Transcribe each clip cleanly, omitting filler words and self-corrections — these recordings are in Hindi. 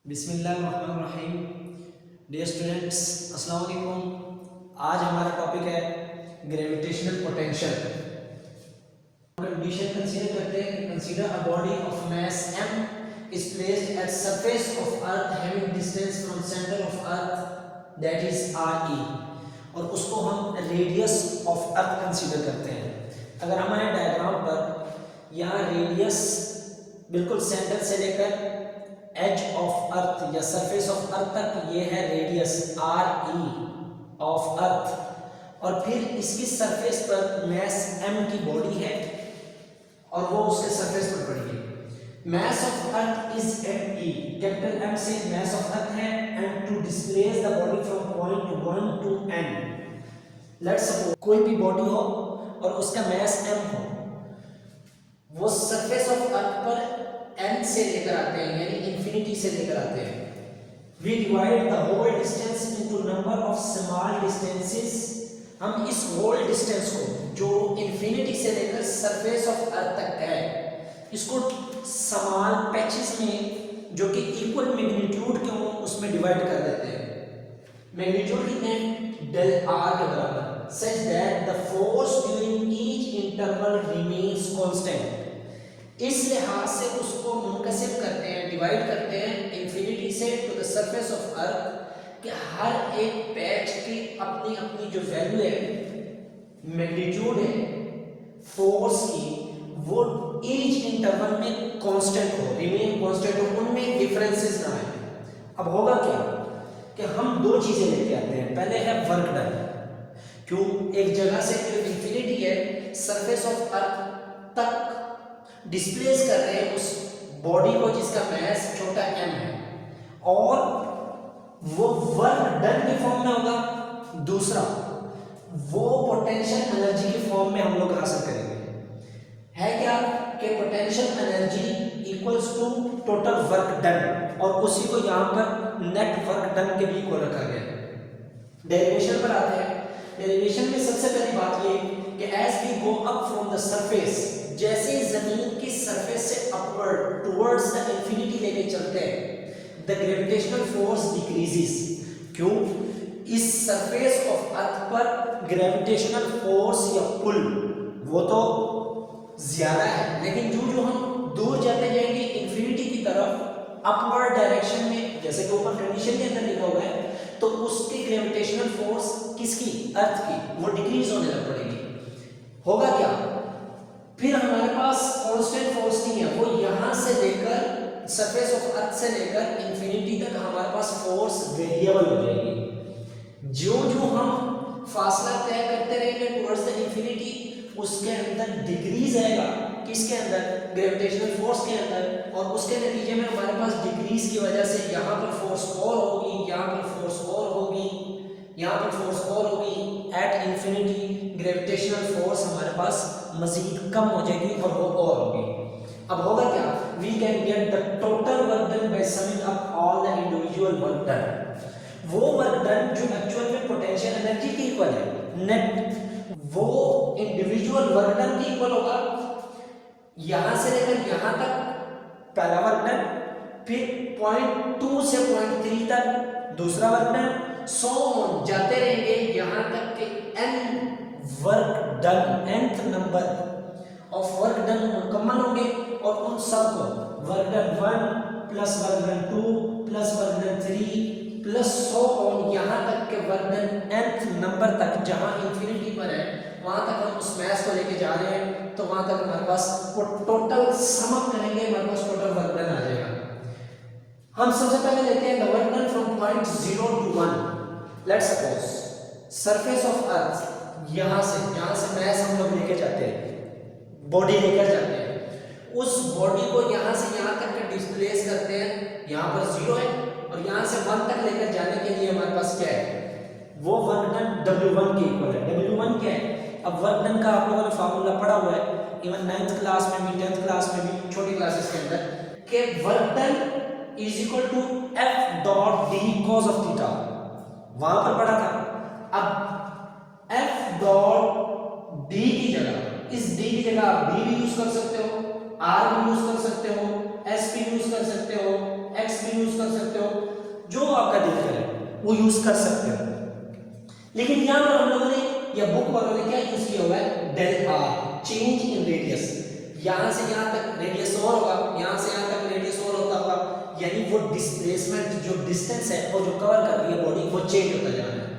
बिस्मिल्लाहिर्रहमानिर्रहीम। डियर स्टूडेंट्स, अस्सलाम वालेकुम। आज हमारा टॉपिक है ग्रेविटेशनल पोटेंशियल। कंडीशन कंसीडर करते हैं कि consider a body of mass m is placed at surface of earth having distance from center of earth that is re, और उसको हम रेडियस ऑफ अर्थ कंसीडर करते हैं। अगर हमारे डायग्राम पर यहाँ रेडियस बिल्कुल सेंटर से लेकर एज ऑफ अर्थ या सरफेस ऑफ अर्थ तक ये है radius R E of earth, और फिर इसकी सरफेस पर मास m की बॉडी है और वो उसके सरफेस पर पड़ी है। Mass of earth is M E, capital M से मास ऑफ अर्थ है, and to displace the body from point 1 to n। Let's suppose कोई भी बॉडी हो और उसका मास m हो, वो सरफेस ऑफ अर्थ पर n से लेकर आते हैं, यानी इंफिनिटी से लेकर आते हैं। We divide the whole distance into number of small distances. हम इस होल डिस्टेंस को जो इंफिनिटी से लेकर सरफेस ऑफ अर्थ तक है, इसको स्मॉल पैचेस में जो कि इक्वल मैग्नीट्यूड के हों उसमें डिवाइड कर देते हैं। मैग्नीट्यूड कितने हैं? डेल आर के बराबर, such that the force during each interval remains constant. इस लिहाज से उसको मुनकसिब करते हैं, डिवाइड करते हैं इंफिनिटी से to the surface of earth, कि हर एक पैच की अपनी अपनी जो वैल्यू है, मैग्नीट्यूड है फोर्स की, वो ईच इंटरवल में कांस्टेंट हो, रिमेन कांस्टेंट हो, उनमें डिफरेंसेस ना आए। अब होगा क्या कि हम दो चीजें लेके आते हैं। पहले है वर्क डन, क्यों एक जगह से जो इंफिनिटी है सरफेस ऑफ अर्थ तक डिस्प्लेस कर रहे हैं उस बॉडी को जिसका मास छोटा m है, और वो वर्क डन के फॉर्म में होगा। दूसरा, वो पोटेंशियल एनर्जी के फॉर्म में हम लोग हासिल करेंगे। है क्या कि potential energy equals to total work done, और उसी को यहाँ पर नेट वर्क डन के भी इक्वल रखा गया है। डेरिवेशन पर आते हैं। डेरिवेशन में सबसे पहली बात ये कि as we go up from the surface, जैसे जमीन की सरफेस से अपवर्ड टुवर्ड्स द इंफिनिटी लेके चलते हैं, द ग्रेविटेशनल फोर्स डिक्रीजेस। क्यों? इस सरफेस ऑफ अर्थ पर ग्रेविटेशनल फोर्स या पुल वो तो ज्यादा है, लेकिन जो जो हम दूर जाते जाएंगे इंफिनिटी की तरफ अपवर्ड डायरेक्शन में, जैसे कि ऊपर कंडीशन के अंदर लिखा हुआ है, तो उसकी ग्रेविटेशनल फोर्स किसकी? अर्थ की, वो डिक्रीज होने लग पड़ेगी। होगा क्या? फिर हमारे पास कांस्टेंट फोर्स नहीं है, वो यहां से लेकर सरफेस ऑफ अर्थ से लेकर इंफिनिटी तक हमारे पास फोर्स वेरिएबल हो जाएगी। जो जो हम फासला तय करते रहेंगे टुवर्ड्स द इंफिनिटी, उसके अंदर डिक्रीज आएगा। किसके अंदर? ग्रेविटेशनल फोर्स के अंदर, और उसके नतीजे में हमारे पास डिक्रीज की वजह से यहाँ पर फोर्स और होगी, यहाँ पर फोर्स और होगी, यहाँ पर फोर्स और होगी। एट इंफिनिटी ग्रेविटेशनल फोर्स हमारे पास मजीद कम हो जाएगी और वो और होगी। अब होगा क्या? We can get the total work done by summing up all the individual work done. वो वर्क डन जो एक्चुअल में पोटेंशियल एनर्जी के इक्वल है, नेट, वो इंडिविजुअल वर्क डन के इक्वल होगा। यहां से लेकर यहां तक पहला वर्क डन, फिर पॉइंट 2 से पॉइंट 3 तक दूसरा वर्क डन, सो ऑन जाते रहेंगे यहां तक कि n work done, nth number of work done मुकम्मल होंगे, और उन सब को work done 1 plus work done 2 plus work done 3 plus so on यहां तक के वर्क डन nth नंबर तक, जहां इंफिनिटी पर है वहां तक हम उस मास को लेके जा रहे हैं, तो वहां तक हमारे पास वो टोटल सम अप करेंगे, हमारे पास टोटल वर्क डन आ जाएगा। हम सबसे पहले लेते हैं the work done from point 0 to 1। Let's suppose surface of earth, यहां से मास हम लोग लेके जाते हैं, बॉडी लेकर जाते हैं, उस बॉडी को यहां से यहां तक का डिस्प्लेस करते हैं। यहां पर 0 है और यहां से 1 तक लेकर जाने के लिए हमारे पास क्या है? वो वर्क डन W1 के इक्वल है। W1 क्या है? अब वर्क डन का आप लोगों ने फार्मूला पढ़ा हुआ है, इवन 9th क्लास में भी, 10th क्लास में भी, छोटी क्लासेस के अंदर, कि work done is equal to F dot D cos of theta, वहां पर पढ़ा था। अब F डॉट D की जगह, इस D की जगह आप D भी यूज कर सकते हो, R भी यूज कर सकते हो, S भी यूज कर सकते हो, X भी यूज कर सकते वो यूज कर सकते हो। लेकिन यहाँ पर हम लोगों ने या बुक वालों ने क्या यूज किया हुआ है, del R, change in radius. यहाँ से यहाँ तक रेडियस और होगा, यहाँ से यहाँ तक रेडियस और होता होगा, यानी वो डिस्प्लेसमेंट जो डिस्टेंस है वो जो कवर कर रही है बॉडी वो चेंज होता जा रहा है।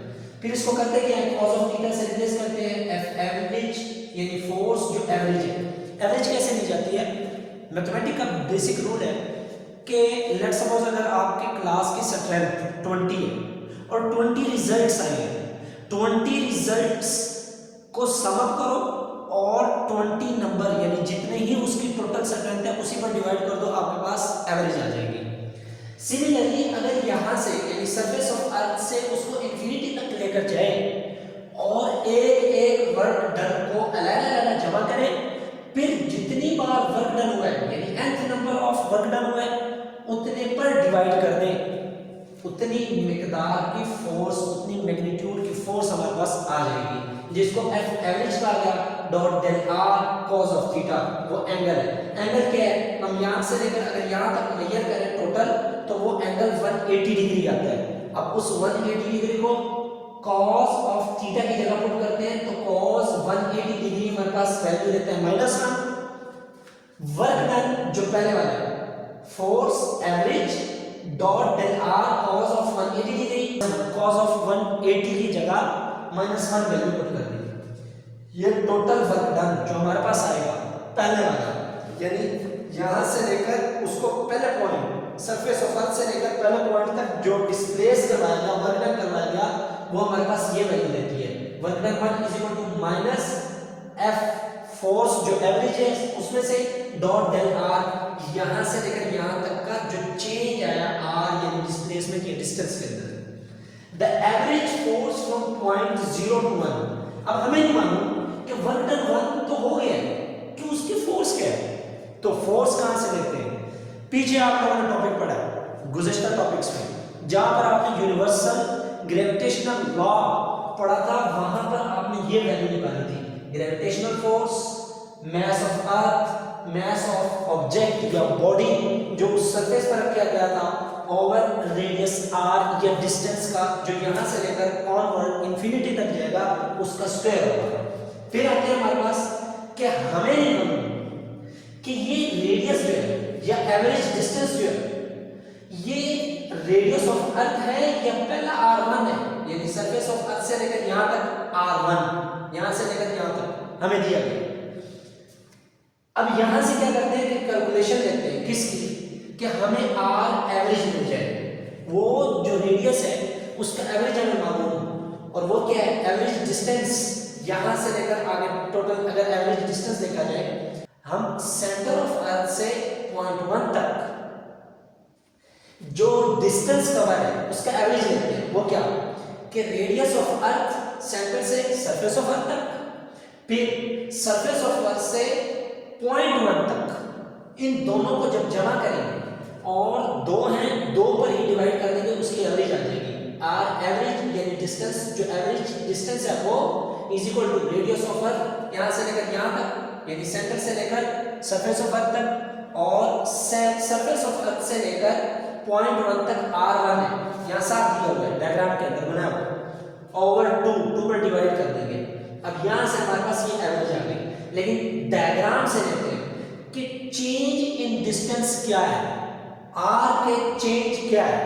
फिर इसको करते क्या है, कॉस ऑफ थीटा से रिप्लेस करते हैं एफ एवरेज, यानी फोर्स जो एवरेज है। एवरेज कैसे ली जाती है, मैथमेटिक्स का बेसिक रूल है कि लेट्स सपोज अगर आपके क्लास की स्ट्रेंथ 20 है और 20 रिजल्ट्स आए हैं, 20 रिजल्ट्स को सम अप करो और 20 नंबर यानी जितने ही उसकी टोटल स्ट्रेंथ है उसी पर डिवाइड कर दो, आपके पास एवरेज आ जाएगी। सिमिलरली अगर यहाँ से यानी सरफेस ऑफ अर्थ से उसको इंफिनिटी तक लेकर जाए और एक एक वर्क डन को अलग अलग जमा करें, फिर जितनी बार वर्क डन हुआ है यानी nth number of work done हुआ है उतने पर डिवाइड कर दें, उतनी मिकदार की फोर्स, उतनी मैग्नीट्यूड की फोर्स हमारे पास आ जाएगी, जिसको एफ एवरेज कहा गया dot del R cos of theta. वो एंगल है। एंगल क्या है, हम यहाँ से लेकर अगर यहाँ तक मेजर करें टोटल तो वो एंगल 180 डिग्री आता है। अब उस 180 डिग्री को कॉस ऑफ थीटा की जगह पुट करते हैं तो कॉस 180 डिग्री हमारे पास वैल्यू देते हैं -1। वर्क डन जो पहले वाला है force average dot del R cos of 180 degree, cos of 180 की जगह -1 वैल्यू पुट कर दी। ये टोटल वर्क डन जो हमारे पास आएगा पहले वाला, यानी यहां से लेकर उसको पहले पॉइंट सरफेस ऑफ अर्थ से लेकर पहले पॉइंट तक जो डिस्प्लेस करवाया गया, वर्क डन करवाया गया, वो हमारे पास ये वैल्यू देती है। Work done 1 is equal to minus F force जो एवरेज है उसमें से डॉट डेल आर, यहां से लेकर यहां तक का जो चेंज आया आर यानी डिस्प्लेसमेंट या डिस्टेंस के अंदर, the average force from point 0 to 1। अब हमें नहीं मालूम कि वर्क डन 1 तो हो गया है कि उसकी फोर्स क्या है, तो फोर्स कहां से लेते हैं, पीछे आप लोगों ने टॉपिक पढ़ा है गुज़िश्ता टॉपिक्स में, जहां पर आपने यूनिवर्सल ग्रेविटेशनल लॉ पढ़ा था, वहां पर आपने ये वैल्यू निकाली थी, gravitational force, mass of earth, mass of object या बॉडी जो उस सरफेस पर रखा गया था ओवर रेडियस r या डिस्टेंस का जो यहां से लेकर ऑनवर्ड इंफिनिटी तक जाएगा उसका स्क्वायर होगा। फिर आते हैं हमारे पास कि हमें नहीं मालूम कि ये रेडियस जो है या एवरेज डिस्टेंस जो है ये रेडियस ऑफ अर्थ है या पहला r1 है, यानी सरफेस ऑफ अर्थ से लेकर यहां तक r1, यहां से लेकर यहां तक हमें दिया गया। अब यहां से क्या करते हैं कि कैलकुलेशन लेते हैं किसकी, कि हमें आर एवरेज मिल जाए, वो जो रेडियस है उसका एवरेज हमें मालूम, और वो क्या है, एवरेज डिस्टेंस यहां से लेकर आगे टोटल अगर एवरेज डिस्टेंस देखा जाए, हम सेंटर ऑफ अर्थ से पॉइंट 1 तक जो डिस्टेंस कवर है उसका एवरेज लेते हैं। वो क्या कि रेडियस ऑफ अर्थ सेंटर से सरफेस ऑफ अर्थ तक, फिर सरफेस ऑफ अर्थ से पॉइंट 1 तक, इन दोनों को जब जमा करेंगे और दो हैं, दो पर ही डिवाइड कर देंगे, उसकी एवरेज आ जाएगी। आर एवरेज यानी डिस्टेंस, जो एवरेज डिस्टेंस है वो is equal to radius of earth यहां से लेकर यहां तक, यानी सेंटर से लेकर सरफेस ऑफ अर्थ तक, और सरफेस ऑफ अर्थ से लेकर पॉइंट 1 तक r1 है, यहां साफ दिया हुआ है डायग्राम के अंदर बना हुआ, ओवर 2 पर डिवाइड कर देंगे। अब यहां से हमारे पास ये एवरेज आ गई, लेकिन डायग्राम से लेते हैं कि चेंज इन डिस्टेंस क्या है, r के चेंज क्या है,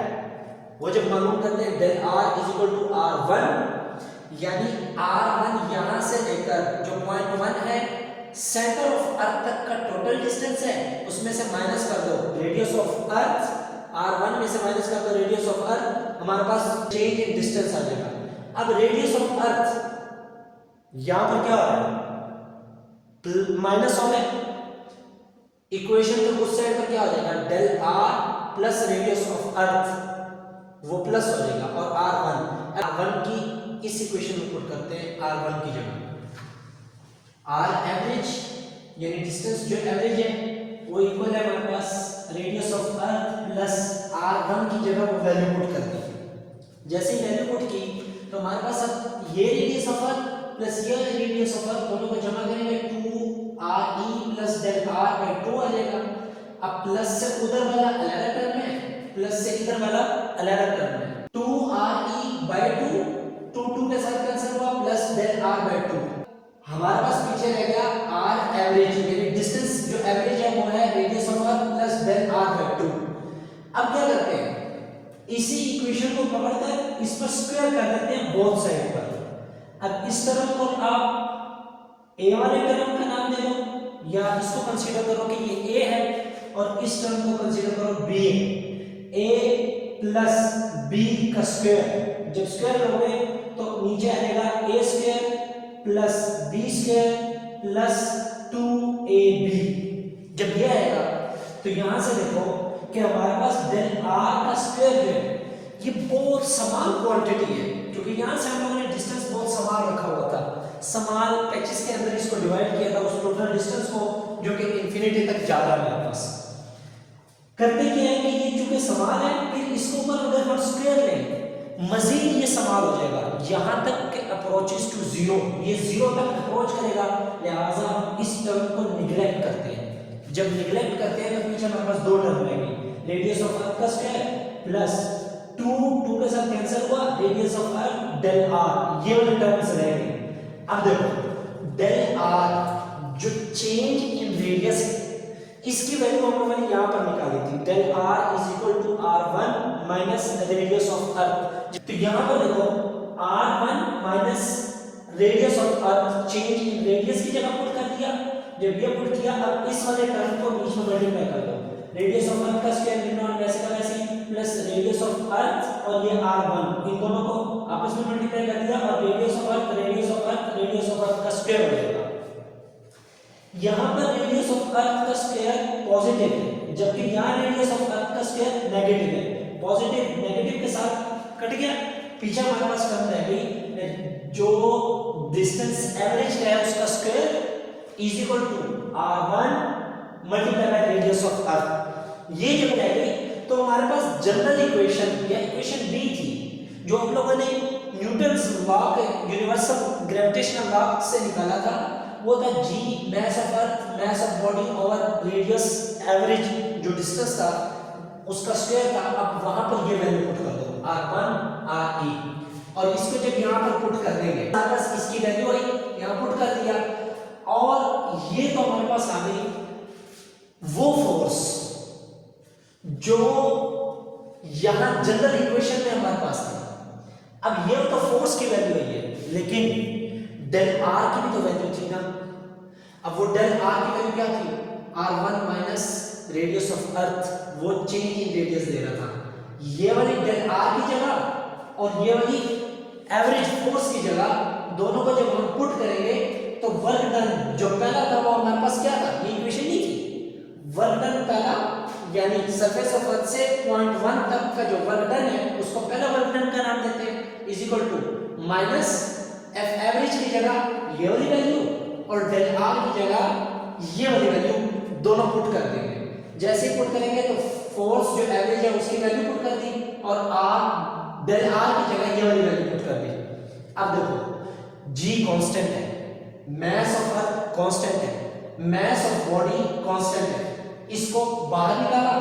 वो जब मालूम करते हैं del r is equal to r1, यानी r1 यहां से लेकर जो पॉइंट 1 है सेंटर ऑफ अर्थ तक का टोटल डिस्टेंस है, उसमें से माइनस कर दो रेडियस ऑफ अर्थ, r1 में से माइनस कर दो रेडियस ऑफ अर्थ, हमारे पास चेंज इन डिस्टेंस आ जाएगा। अब रेडियस ऑफ अर्थ यहां पर क्या हो रहा है, माइनस हो गया, इक्वेशन के उस साइड पर क्या हो जाएगा, del r plus radius of earth वो प्लस हो जाएगा, और r1 की इस इक्वेशन में पुट करते हैं r1 की जगह, r एवरेज यानी डिस्टेंस जो एवरेज है वो इक्वल है हमारे पास radius of earth plus r1 की जगह वो वैल्यू पुट करते हैं। जैसे ही वैल्यू पुट की तो हमारे पास अब ये रेडियस ऑफ अर्थ प्लस ये रेडियस ऑफ अर्थ दोनों को जमा करेंगे 2re plus del r by 2 आ जाएगा। अब प्लस से उधर वाला अलग टर्म है, प्लस से इधर वाला अलग टर्म है, 2 R E by two, two के साथ कैंसिल हुआ, plus del R by two. हमारे पास पीछे रह गया आर एवरेज, यानी डिस्टेंस जो एवरेज है वो है radius of earth plus del R by two. अब क्या करते हैं, इसी इक्वेशन को पकड़कर इस पर स्क्वायर कर देते हैं बोथ साइड पर। अब इस टर्म को आप ए वाले टर्म का नाम दे दो, या इसको कंसीडर करो कि ये ए है और इस टर्म को कंसीडर करो बी है। ए प्लस बी का स्क्वायर, जब स्क्वायर करोगे तो नीचे आएगा A square plus B square plus 2ab। जब ये आएगा तो यहां से देखो कि हमारे पास डेल आर का स्क्वायर जो है ये बहुत समान क्वांटिटी है, क्योंकि यहां से हम लोगों ने डिस्टेंस बहुत समान रखा हुआ था, समान पैचेस के अंदर इसको डिवाइड किया था उस टोटल डिस्टेंस को जो कि इंफिनिटी तक जा रहा है हमारे पास। करते क्या है कि ये चूंकि समान है, फिर इसके ऊपर अगर हम स्क्वायर लें मजीद ये समान हो जाएगा, यहां तक के अप्रोचेस टू जीरो, ये जीरो तक अप्रोच करेगा, लिहाजा हम इस टर्म को निग्लेक्ट करते हैं। जब निग्लेक्ट करते हैं तो पीछे हमारे पास दो टर्म रहेंगे, रेडियस ऑफ अर्थ का स्क्वायर प्लस 2 के साथ कैंसिल हुआ, radius of earth del R, ये वाले टर्म्स रहेंगे। अब देखो डेल आर जो चेंज इन रेडियस है इसकी वैल्यू हम लोगों ने यहां पर निकाली थी, del R is equal to r1 minus radius of earth. तो यहां पर देखो r1 minus radius of earth change in radius की जगह पुट कर दिया। जब ये पुट किया, अब इस वाले टर्म को बीच में मल्टीप्लाई कर दो, रेडियस ऑफ अर्थ का स्क्वायर निकालना वैसे का वैसे प्लस रेडियस ऑफ अर्थ और ये r1, इन दोनों को आपस में मल्टीप्लाई कर दिया और radius of earth radius of earth radius of अर्थ का स्क्वायर हो जाएगा। यहां पर रेडियस ऑफ अर्थ का स्क्वायर पॉजिटिव है, जबकि यहां रेडियस ऑफ अर्थ का स्क्वायर नेगेटिव है। पॉजिटिव नेगेटिव के साथ कट गया, पीछे हमारे पास टर्म रह गई जो डिस्टेंस एवरेज है उसका square is equal to r1 multiply by radius of earth. ये जब रह गई तो हमारे पास जनरल इक्वेशन या इक्वेशन बी थी जो हम लोगों ने न्यूटन्स लॉ के यूनिवर्सल ग्रेविटेशनल लॉ से निकाला था, वो था g mass of earth mass of body over radius average जो डिस्टेंस था उसका स्क्वायर था। अब वहां पर ये वैल्यू पुट कर दो r1 re, और इसको जब यहां पर पुट कर देंगे बस इसकी वैल्यू आई, यहां पुट कर दिया, और ये तो हमारे पास आ गई वो फोर्स जो यहां जनरल इक्वेशन में हमारे पास था। अब ये तो फोर्स की वैल्यू है, लेकिन डेल आर की भी तो वैल्यू थी ना। अब वो डेल आर की वैल्यू क्या थी, r1 minus radius of earth, वो चेंज इन रेडियस दे रहा था। ये वाली डेल आर की जगह और ये वाली एवरेज फोर्स की जगह दोनों को जब हम पुट करेंगे तो वर्क डन जो पहला था वो हमारे पास क्या था, ये इक्वेशन नहीं थी। वर्क डन पहला यानी सरफेस ऑफ अर्थ से पॉइंट 1 तक का जो वर्क डन है उसको पहला वर्क डन का नाम देते हैं, is equal to minus F average की जगह ये वाली वैल्यू और डेल आर की जगह ये वाली वैल्यू दोनों पुट कर देंगे। जैसे ही पुट करेंगे तो फोर्स जो एवरेज है उसकी वैल्यू पुट कर दी और आर डेल आर की जगह ये वाली वैल्यू पुट कर दी। अब देखो g कांस्टेंट है, मास ऑफ अर्थ कांस्टेंट है, मास ऑफ बॉडी कांस्टेंट है, इसको बाहर निकाला,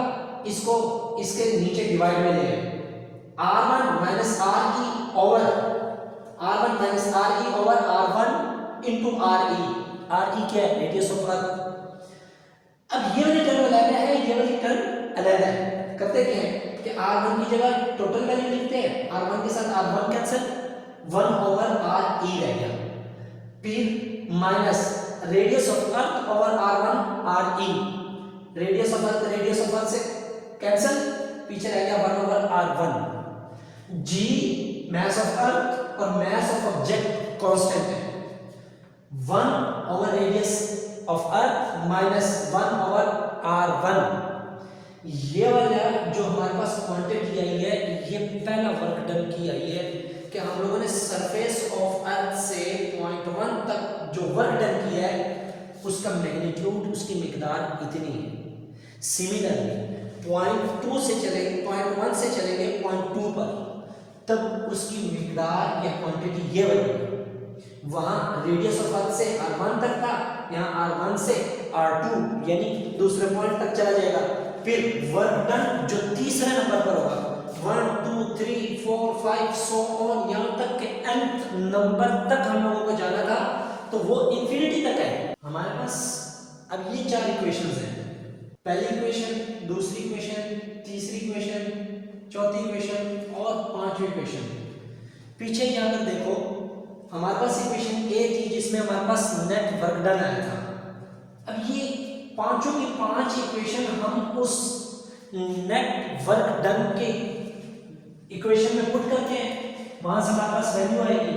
इसको इसके नीचे डिवाइड में ले r1 minus re over r1 minus re over r1 into re क्या है, रेडियस ऑफ अर्थ। अब ये वाली टर्म अलग है, ये वाली टर्म अलग है। करते क्या है कि r1 की जगह टोटल वैल्यू लिखते हैं, r1 के साथ r1 कैंसिल, 1 ओवर re रह गया, फिर minus radius of earth over r1 re, radius of अर्थ से कैंसिल, पीछे रह गया 1 over r1। g mass of अर्थ और मास ऑफ ऑब्जेक्ट कांस्टेंट है, 1 over radius of earth minus 1 over r1। ये वाला जो हमारे पास क्वांटिटी आई है ये पहला वर्क डन की आई है कि हम लोगों ने सरफेस ऑफ अर्थ से पॉइंट 1 तक जो वर्क डन किया है उसका मैग्नीट्यूड, उसकी मिकदार इतनी है। सिमिलरली पॉइंट 1 से चलेंगे पॉइंट 2 पर, तब उसकी मिकदार या क्वांटिटी ये बनेगी। वहां रेडियस ऑफ अर्थ से r1 तक था, यहाँ r1 से r2 यानी दूसरे पॉइंट तक चला जाएगा। फिर वर्क डन जो तीसरे नंबर पर होगा 1 2 3 4 4 5 सो ऑन, यहाँ तक के nth नंबर तक हम लोगों को जाना था, तो वो इंफिनिटी तक है हमारे पास। अब ये 4 इक्वेशंस हैं, पहली इक्वेशन, दूसरी इक्वेशन, तीसरी इक्वेशन, चौथी इक्वेशन और पांचवी इक्वेशन। पीछे जाकर देखो, हमारे पास इक्वेशन ए थी जिसमें हमारे पास नेट वर्क डन आया था। अब ये पांचों की पांच इक्वेशन हम उस नेट वर्क डन के इक्वेशन में पुट करते हैं, वहां से हमारे पास वैल्यू आएगी।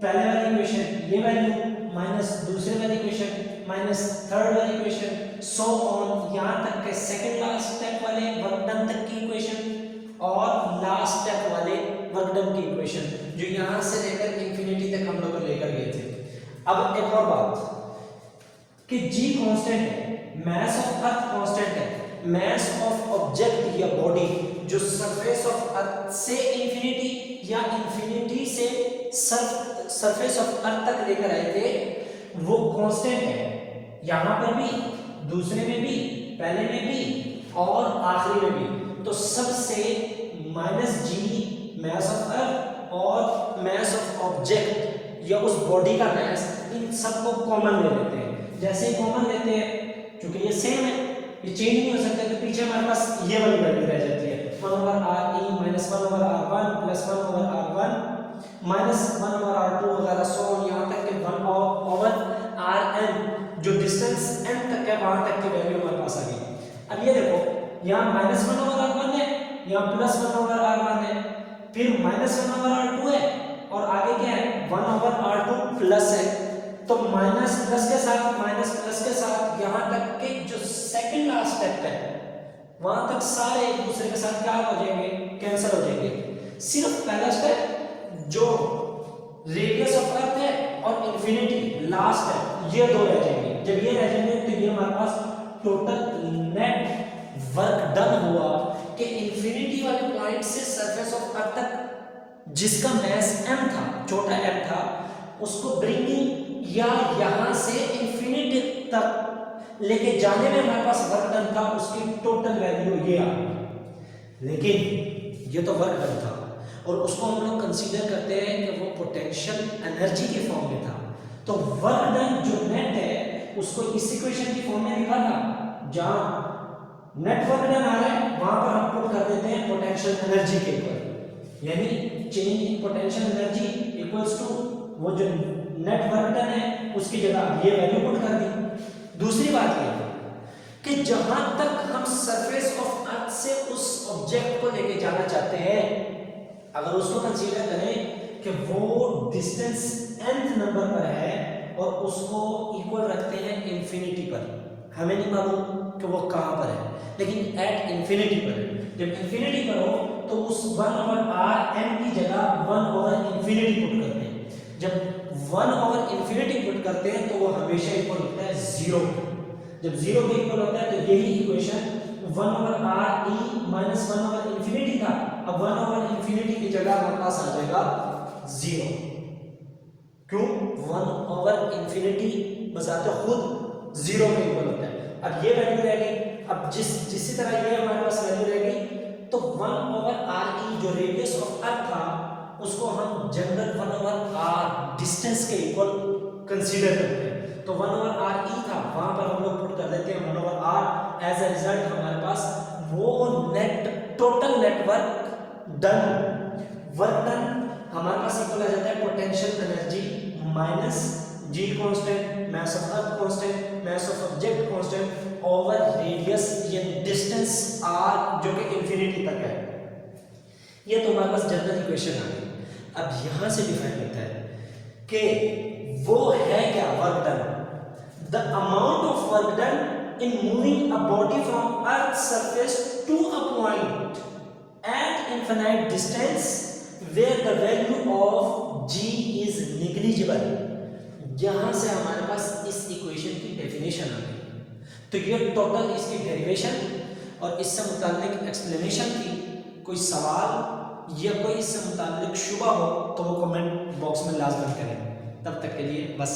पहले वाली इक्वेशन ये वैल्यू माइनस दूसरे वाली इक्वेशन माइनस थर्ड वाली इक्वेशन, सो ऑन, यहाँ तक के सेकंड लास्ट स्टेप वाले वर्क डन तक की इक्वेशन और लास्ट स्टेप वाले वर्क डन की इक्वेशन, जो यहाँ से लेकर इंफिनिटी तक हम लोग लेकर गए थे। अब एक और बात कि जी कांस्टेंट है, मास ऑफ अर्थ कांस्टेंट है, मास ऑफ ऑब्जेक्ट या बॉडी जो सरफेस ऑफ अर्थ से इंफिनिटी या इंफिनिटी से सरफेस ऑफ अर्थ तक लेकर आए थे, वो कांस्टेंट है। यहां पर भी, दूसरे में भी, पहले में भी और आखिरी में भी। तो सबसे माइनस जी मास ऑफ अर्थ और मास ऑफ ऑब्जेक्ट या उस बॉडी का मास, इन सबको कॉमन ले लेते हैं। जैसे कॉमन लेते हैं, क्योंकि ये सेम है, ये चेंज नहीं हो सकता, तो पीछे हमारे पास ये वाली वैल्यू रह जाती है 1/r e minus 1/r1 plus 1/r1 minus 1/r2 वगैरह सो यहाँ तक के 1/rn, जो डिस्टेंस n तक है वहां तक की वैल्यू हमारे पास आ गई। अब ये देखो, यहाँ माइनस 1/r1 है, यहाँ प्लस 1/r1 है, फिर माइनस 1/r2 है और आगे क्या है 1/r2 प्लस है। तो माइनस प्लस के साथ माइनस प्लस के साथ यहाँ तक के जो सेकंड लास्ट स्टेप है वहां तक सारे एक दूसरे के साथ क्या हो जाएंगे, कैंसिल हो जाएंगे। सिर्फ पहला स्टेप जो रेडियस ऑफ अर्थ है और इंफिनिटी लास्ट है, ये दो रह जाएंगे। जब ये रह जाएंगे तो ये हमारे पास टोटल नेट वर्क डन हुआ कि इंफिनिटी वाले पॉइंट से सरफेस ऑफ अर्थ तक जिसका मास m था, छोटा m था, उसको ब्रिंगिंग या यहां से इंफिनिटी तक लेके जाने में हमारे पास वर्क डन था, उसकी टोटल वैल्यू ये आ गई। लेकिन ये तो वर्क डन था और उसको हम लोग कंसीडर करते हैं कि वो पोटेंशियल एनर्जी के फॉर्म में था। तो वर्क डन जो नेट है उसको इस इक्वेशन की फॉर्म में लिखा था, जहां नेट वर्क डन आ रहा है वहां पर हम पुट कर देते हैं पोटेंशियल एनर्जी के ऊपर, यानी change in potential energy equals to वो जो नेट वर्क डन है उसकी जगह ये वैल्यू पुट कर दी। दूसरी बात ये कि जहां तक हम सरफेस ऑफ अर्थ से उस ऑब्जेक्ट को लेके जाना चाहते हैं, अगर उसको कंसीडर करें कि वो डिस्टेंस nth नंबर पर है और उसको इक्वल रखते हैं इंफिनिटी पर, हमें नहीं मालूम कि वो कहां पर है, लेकिन एट इंफिनिटी पर है। जब इंफिनिटी पर हो तो उस 1/rn की जगह 1/infinity पुट करते हैं। जब 1/infinity पुट करते हैं तो वो हमेशा इक्वल होता है 0। जब 0 के इक्वल होता है तो यही इक्वेशन 1/re माइनस 1/infinity था, अब 1/infinity की जगह हमारे पास आ जाएगा 0। क्यों? 1/infinity बजाते खुद 0 के इक्वल होता है। अब ये वैल्यू रह गई, अब जिसी तरह ये हमारे पास वैल्यू रह गई, तो 1/re जो रेडियस ऑफ अर्थ था उसको हम जनरल 1/r डिस्टेंस के इक्वल कंसीडर करते हैं। तो 1/re था, वहां पर हम लोग पुट कर देते हैं 1/r। एज अ रिजल्ट हमारे पास वो net total network done work done हमारे पास इक्वल आ जाता है potential energy minus G constant, mass of earth constant, mass of object constant over radius या डिस्टेंस r जो कि इंफिनिटी तक है। ये तो हमारे पास जनरल इक्वेशन आ गई। अब यहां से डिफाइन होता है कि वो है क्या work done, the amount of work done in moving a body from earth surface to a point at infinite distance where the value of g is negligible. यहां से हमारे पास इस इक्वेशन की डेफिनेशन आ गई। तो ये टोटल इसकी डेरिवेशन और इससे मुताल्लिक एक्सप्लेनेशन थी। कोई सवाल या कोई इससे मुताल्लिक शुबा हो तो वो कमेंट बॉक्स में लाजमी करें। तब तक के लिए बस।